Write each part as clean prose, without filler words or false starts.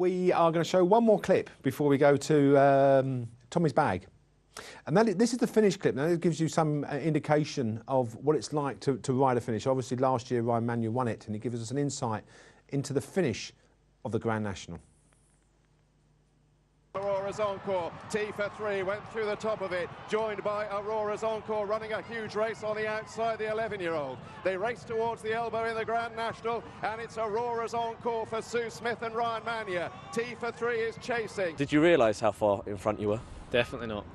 we are going to show one more clip before we go to Tommy's bag. And this is the finish clip. Now, it gives you some indication of what it's like to ride a finish. Obviously, last year, Ryan Manuel won it, and it gives us an insight into the finish of the Grand National. Aurora's Encore, T for 3, went through the top of it, joined by Aurora's Encore, running a huge race on the outside, the 11-year-old. They race towards the elbow in the Grand National, and it's Aurora's Encore for Sue Smith and Ryan Manuel. T for 3 is chasing. Did you realise how far in front you were? Definitely not.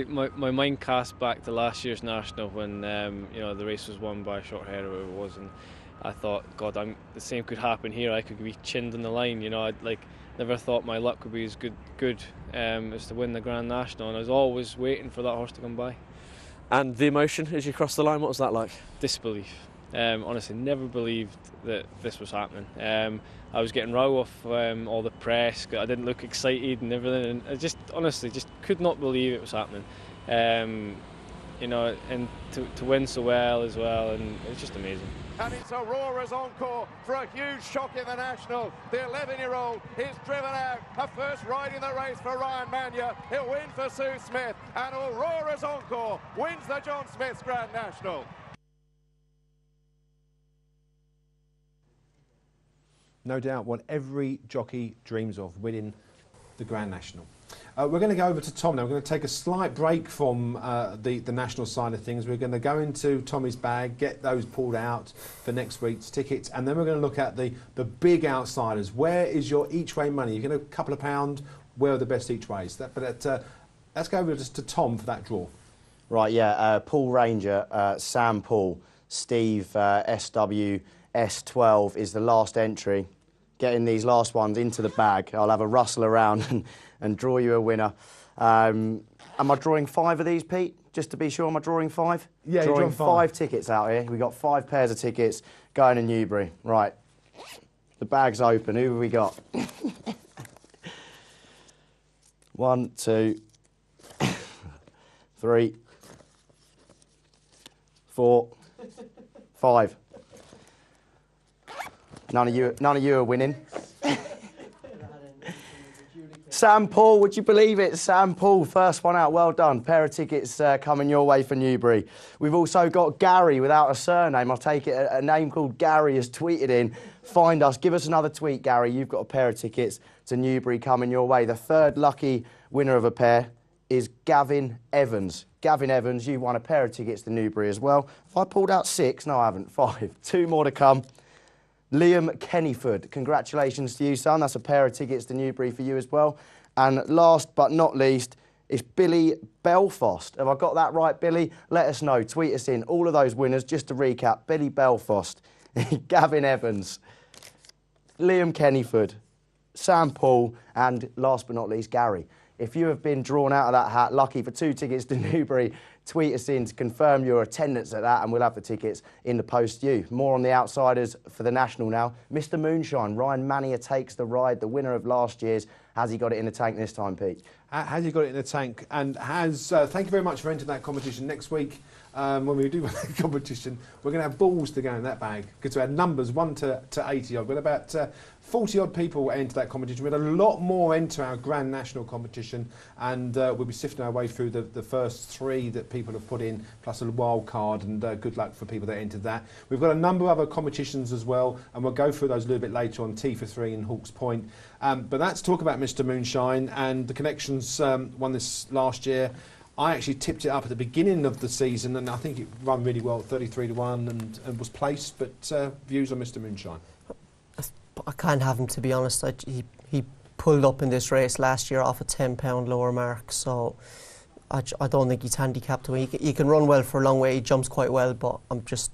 My mind cast back to last year's National when you know, the race was won by a short hair or whatever it was, and I thought, God, the same could happen here. I could be chinned in the line. You know, I'd never thought my luck would be as good as to win the Grand National, and I was always waiting for that horse to come by. And the emotion as you crossed the line, what was that like? Disbelief. Honestly, never believed that this was happening. I was getting row off all the press. I didn't look excited and everything, and I just honestly just could not believe it was happening. You know, and to win so well as well, and it's just amazing. And it's Aurora's Encore for a huge shock in the National. The 11-year-old is driven out. A first ride in the race for Ryan Manuel. He'll win for Sue Smith. And Aurora's Encore wins the John Smith's Grand National. No doubt what every jockey dreams of, winning the Grand National. We're going to go over to Tom now. We're going to take a slight break from the national side of things. We're going to go into Tommy's bag, get those pulled out for next week's tickets, and then we're going to look at the big outsiders. Where is your each way money? You're going to a couple of pound. Where are the best each ways? Let's go over just to Tom for that draw. Right, yeah. Paul Ranger, Sam Paul, Steve SW S12 is the last entry. Getting these last ones into the bag. I'll have a rustle around and draw you a winner. Am I drawing 5 of these, Pete? Just to be sure, am I drawing 5? Yeah, drawing you're drawing 5 tickets out here. We've got 5 pairs of tickets going to Newbury. Right, the bag's open. Who have we got? 1, 2, 3, 4, 5. None of you are winning. Sam Paul, would you believe it? Sam Paul, first one out, well done. Pair of tickets coming your way for Newbury. We've also got Gary without a surname. I'll take it, a name called Gary has tweeted in. Find us, give us another tweet, Gary. You've got a pair of tickets to Newbury coming your way. The third lucky winner of a pair is Gavin Evans. Gavin Evans, you won a pair of tickets to Newbury as well. Have I pulled out 6? No, I haven't. 5. 2 more to come. Liam Kennyford, congratulations to you, son. That's a pair of tickets to Newbury for you as well. And last but not least, it's Billy Belfast. Have I got that right, Billy? Let us know. Tweet us in. All of those winners, just to recap, Billy Belfast, Gavin Evans, Liam Kennyford, Sam Paul, and last but not least, Gary. If you have been drawn out of that hat, lucky for 2 tickets to Newbury, tweet us in to confirm your attendance at that, and we'll have the tickets in the post to you. More on the outsiders for the National now. Mr. Moonshine, Ryan Manuel takes the ride, the winner of last year's. Has he got it in the tank this time, Pete? Has he got it in the tank? And thank you very much for entering that competition. Next week, when we do run that competition, we're going to have balls to go in that bag, because we had numbers 1 to 80 odd. We've got about 40 odd people enter that competition. We had a lot more enter our Grand National competition, and we'll be sifting our way through the first 3 that people have put in, plus a wild card, and good luck for people that entered that. We've got a number of other competitions as well, and we'll go through those a little bit later on, T for 3 and Hawke's Point. But let's talk about Mr. Moonshine and the Connections won this last year. I actually tipped it up at the beginning of the season, and I think it ran really well, 33 to 1, and was placed. But views on Mr. Moonshine? I can't have him, to be honest. He pulled up in this race last year off a £10 lower mark, so I don't think he's handicapped. He can run well for a long way. He jumps quite well, but I'm just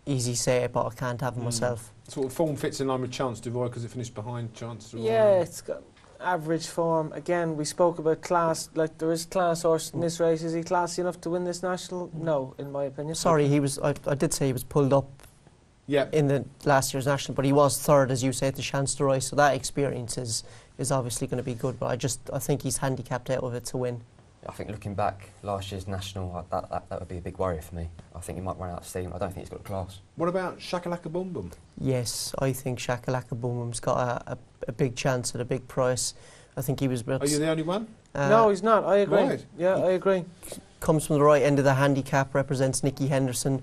easy say it, but I can't have him myself. Sort of form fits in line with Chance Devoy because it finished behind Chance Devoy. Yeah, it's got average form. Again, we spoke about class. Like, there is class horse in this race. Is he classy enough to win this national? No, in my opinion. Sorry, he was. I did say he was pulled up. Yeah. In the last year's national, but he was third, as you said, to Chance Devoy. So that experience is obviously going to be good. But I think he's handicapped out of it to win. I think looking back, last year's national, that would be a big worry for me. I think he might run out of steam. I don't think he's got the class. What about Shakalaka Boom Boom? Yes, I think Shakalaka Boom Boom's got a a big chance at a big price. I think he was about... Are you the only one? No, he's not. I agree. Right. Yeah, I agree. Comes from the right end of the handicap, represents Nicky Henderson.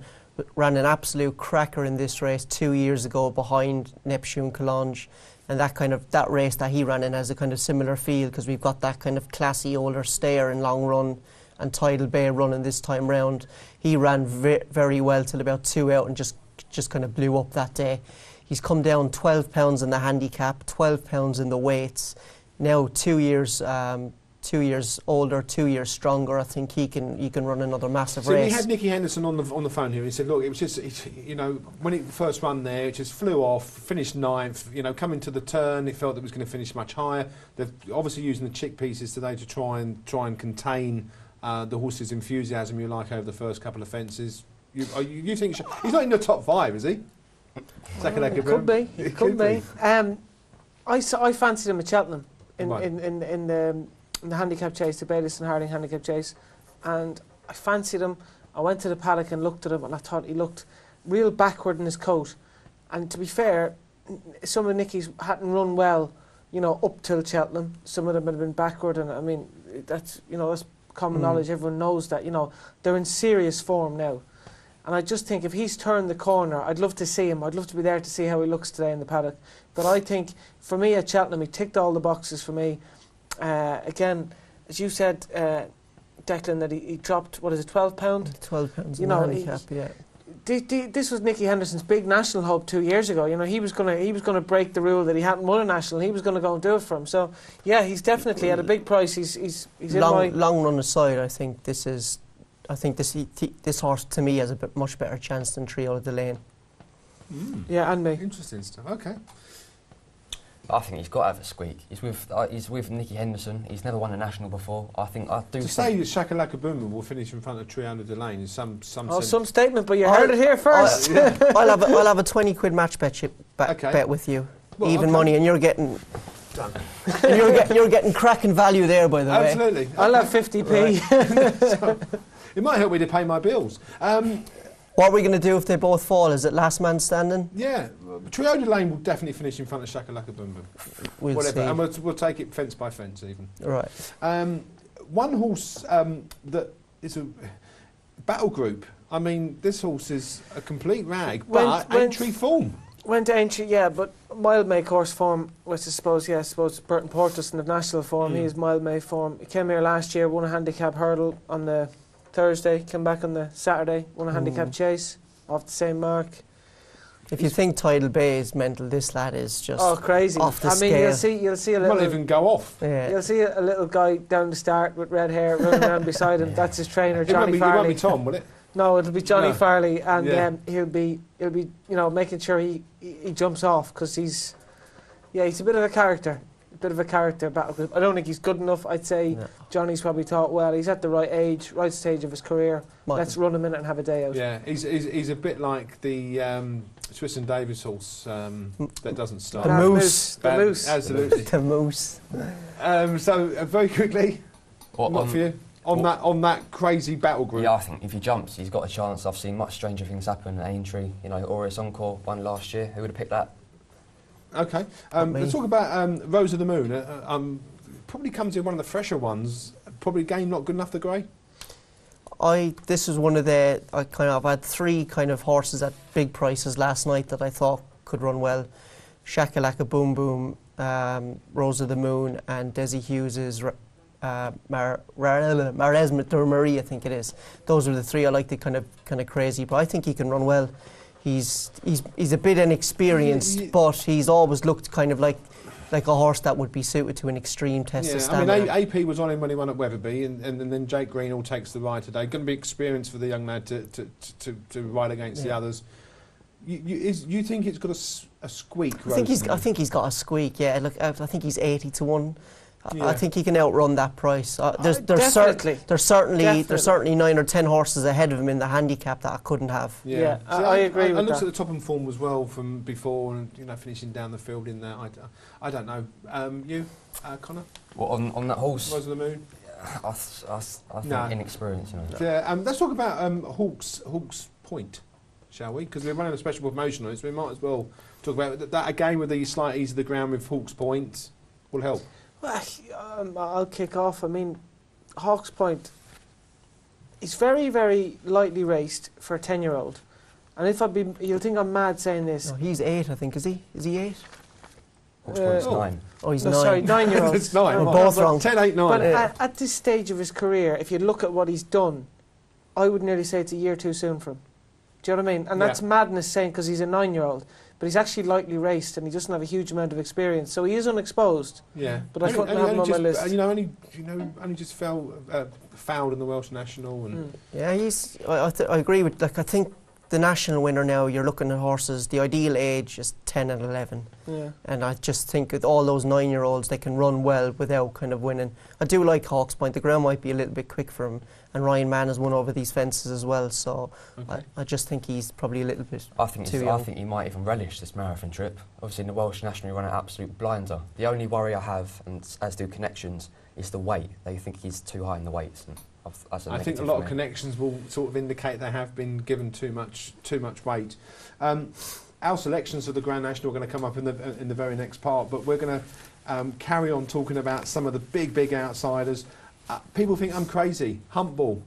Ran an absolute cracker in this race 2 years ago behind Neptune Collonge. And that race that he ran in has a kind of similar feel, because we've got that kind of classy older stayer in long run and Tidal Bay running this time round. He ran very well till about 2 out and just kind of blew up that day. He's come down 12 pounds in the handicap, 12 pounds in the weights. Now 2 years older, 2 years stronger. I think he can run another massive race. We had Nicky Henderson on the phone here. He said, look, it was just when it first run there, it just flew off, finished ninth. Coming to the turn, it felt it was going to finish much higher. They're obviously using the chick pieces today to try and contain the horse's enthusiasm, over the first couple of fences. You think he's not in the top 5, is he? It could be. It could be. I fancied him at Cheltenham in the handicap chase, the Bayliss and Harding handicap chase, and I fancied him. I went to the paddock and looked at him, and I thought he looked real backward in his coat. And to be fair, some of Nicky's hadn't run well, up till Cheltenham. Some of them had been backward, and I mean that's common knowledge. Everyone knows that. They're in serious form now. And I just think if he's turned the corner, I'd love to see him. I'd love to be there to see how he looks today in the paddock. But I think, for me at Cheltenham, he ticked all the boxes for me. Again, as you said, Declan, that he dropped, what is it, £12? £12 in the handicap, yeah. This was Nicky Henderson's big national hope 2 years ago. He was gonna break the rule that he hadn't won a national. He was going to go and do it for him. So yeah, he's definitely at a big price. He's long run aside. I think this horse to me has a much better chance than Trio of the Lane. Yeah, and me. Interesting stuff. Okay. I think he's got to have a squeak. He's with Nicky Henderson. He's never won a national before. To say that Shakalaka Boom Boom will finish in front of Trio of the Lane is some statement, but you heard it here first. I'll have a 20 quid match bet with you, even money, and you're getting. Done. you're getting cracking value there, by the way. Absolutely. I'll have 50p. So, it might help me to pay my bills. What are we going to do if they both fall? Is it last man standing? Yeah, Trio of the Lane will definitely finish in front of Shakalaka Boom Boom. We'll see. And we'll take it fence by fence even. Right. One horse that is a battle group. I mean, this horse is a complete rag, but entry form. Went to entry, yeah, but Mildmay course form, which I suppose Burton Portis in the national form, he is Mildmay form. He came here last year, won a handicap hurdle on the Thursday, came back on the Saturday, won a handicap chase off the same mark. If you think Tidal Bay is mental, this lad is just crazy. Off the scale. You'll see a little. Won't even go off. Yeah. You'll see a little guy down the start with red hair running around beside him. That's his trainer, Johnny Farley. It won't be Tom, will it? No, it'll be Johnny Farley, and he'll be making sure he jumps off, because he's a bit of a character. Battle group. I don't think he's good enough. I'd say Johnny's probably thought, well, he's at the right age, right stage of his career. Let's run him in and have a day out. Yeah, he's a bit like the Twiston-Davies horse that doesn't start. The Moose. Absolutely. The Moose. So very quickly, what for you? On that crazy battle group. Yeah, I think if he jumps, he's got a chance. I've seen much stranger things happen at Aintree. Aureus Encore won last year. Who would have picked that? Okay. Let's talk about Rose of the Moon. Probably comes in one of the fresher ones. Probably game not good enough, the grey. This is one of the I've had 3 kind of horses at big prices last night that I thought could run well. Shakalaka Boom Boom, Rose of the Moon, and Desi Hughes's Maresme Marie, I think it is. Those are the 3 I like. The kind of crazy, but I think he can run well. He's a bit inexperienced, but he's always looked kind of like a horse that would be suited to an extreme test of stamina. I mean, AP was on him when he won at Wetherby, and then Jake Greenall takes the ride today. Going to be experience for the young lad to ride against the others. You think it's got a squeak? I think he's got a squeak. Yeah, look, I think he's 80 to 1. I think he can outrun that price. There's certainly 9 or 10 horses ahead of him in the handicap that I couldn't have. Yeah, I agree with that. I looked at the top and form as well from before, and finishing down the field in there. I don't know. You, Connor? Well, on that horse? Rose of the Moon? I think inexperienced. Yeah. Let's talk about Hawk's Point. shall we? Because we're running a special promotion on it, so we might as well talk about that again with the slight ease of the ground with Hawke's Point will help. Well, I'll kick off. I mean, Hawke's Point is very, very lightly raced for a 10-year-old. And if you'll think I'm mad saying this. No, he's 8, I think. Is he? Is he 8? Hawke's Point's 9. Oh, he's no, 9. Sorry, 9-year-old. It's 9. We're both wrong. 10, 8, 9. But at this stage of his career, if you look at what he's done, I would nearly say it's a year too soon for him. Do you know what I mean? And that's madness saying because he's a 9-year-old. But he's actually lightly raced and he doesn't have a huge amount of experience. So he is unexposed. Yeah. But I couldn't have him on my list. Only just fouled in the Welsh National. And Yeah, I agree with, I think the national winner now, you're looking at horses, the ideal age is 10 and 11. Yeah. And I just think with all those 9-year-olds, they can run well without kind of winning. I do like Hawke's Point. The ground might be a little bit quick for him. And Ryan Mann has won over these fences as well. So I just think he's probably a little bit too young. I think he might even relish this marathon trip. Obviously in the Welsh National he ran an absolute blinder. The only worry I have, and as do connections, is the weight. They think he's too high in the weights. And I think a lot of connections will sort of indicate they have been given too much weight. Our selections for the Grand National are going to come up in the very next part, but we're going to carry on talking about some of the big outsiders. People think I'm crazy. Huntball.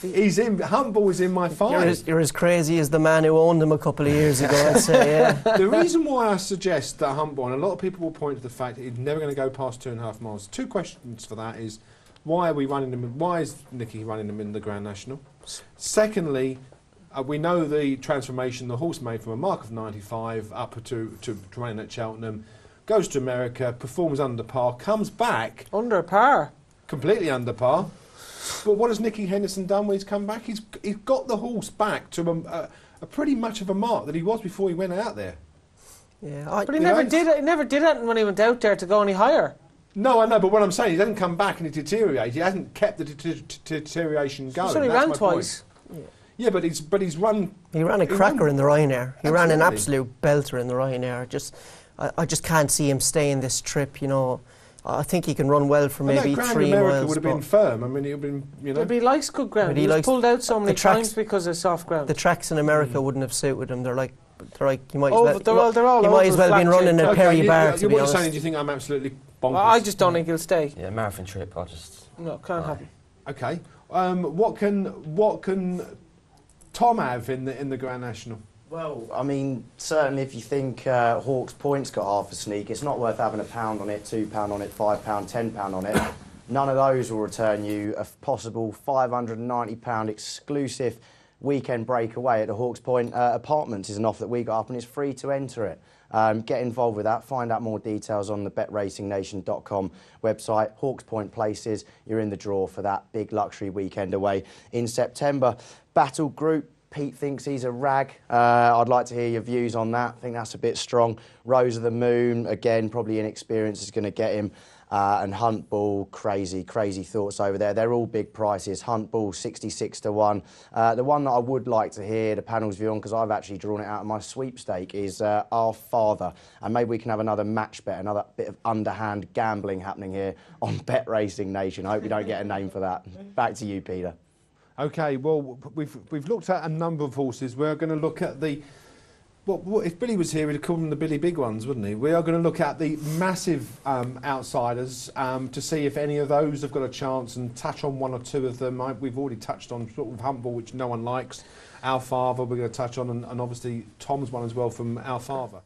Huntball is in my 5. You're as crazy as the man who owned him a couple of years ago, I'd say, yeah. The reason why I suggest that Huntball, and a lot of people will point to the fact that he's never going to go past 2.5 miles. 2 questions for that is, why are we running him? Why is Nicky running him in the Grand National? Secondly, we know the transformation the horse made from a mark of 95 up to running at Cheltenham, goes to America, performs under par, comes back... Under par? Completely under par. But what has Nicky Henderson done when he's come back? He's got the horse back to a pretty much of a mark that he was before he went out there. Yeah, but he never did it. He never did it when he went out there to go any higher. No, I know, but what I'm saying, he hasn't come back and he deteriorated. He hasn't kept the deterioration going. He's only ran twice. Yeah, but he's run... He ran a cracker in the Ryanair. He ran an absolute belter in the Ryanair. I just can't see him staying this trip, you know. I think he can run well for maybe 3 miles. America would have been firm. I mean, he would have been, you know... But he likes good ground. He was pulled out so many times because of soft ground. The tracks in America wouldn't have suited him. They're like you might as well been running at Perry Bar, to be honest. What you're saying, do you think I'm absolutely bonkers? Well, I just don't think he'll stay. Yeah, marathon trip, No, can't happen. Okay. What can Tom have in the Grand National? Well, I mean, certainly if you think Hawke's Point's got half a sneak, it's not worth having £1 on it, £2 on it, £5, £10 on it. None of those will return you a possible £590 exclusive weekend breakaway at the Hawke's Point Apartments is an offer that we got up and it's free to enter it. Get involved with that, find out more details on the BetRacingNation.com website. Hawke's Point places, you're in the draw for that big luxury weekend away in September. Battle Group, Pete thinks he's a rag. I'd like to hear your views on that. I think that's a bit strong. Rose of the Moon, again, probably inexperience is going to get him. And Huntball, crazy thoughts over there. They're all big prices. Huntball, 66 to 1. The one that I would like to hear the panel's view on, because I've actually drawn it out of my sweepstake, is Our Father. And maybe we can have another match bet, another bit of underhand gambling happening here on Bet Racing Nation. I hope we don't get a name for that. Back to you, Peter. Okay, well, we've looked at a number of horses. We're going to look at the... Well, if Billy was here, he'd call them the Billy Big Ones, wouldn't he? We are going to look at the massive outsiders to see if any of those have got a chance and touch on 1 or 2 of them. We've already touched on sort of Huntball, which no one likes. Our Father we're going to touch on, and obviously Tom's one as well from Our Father.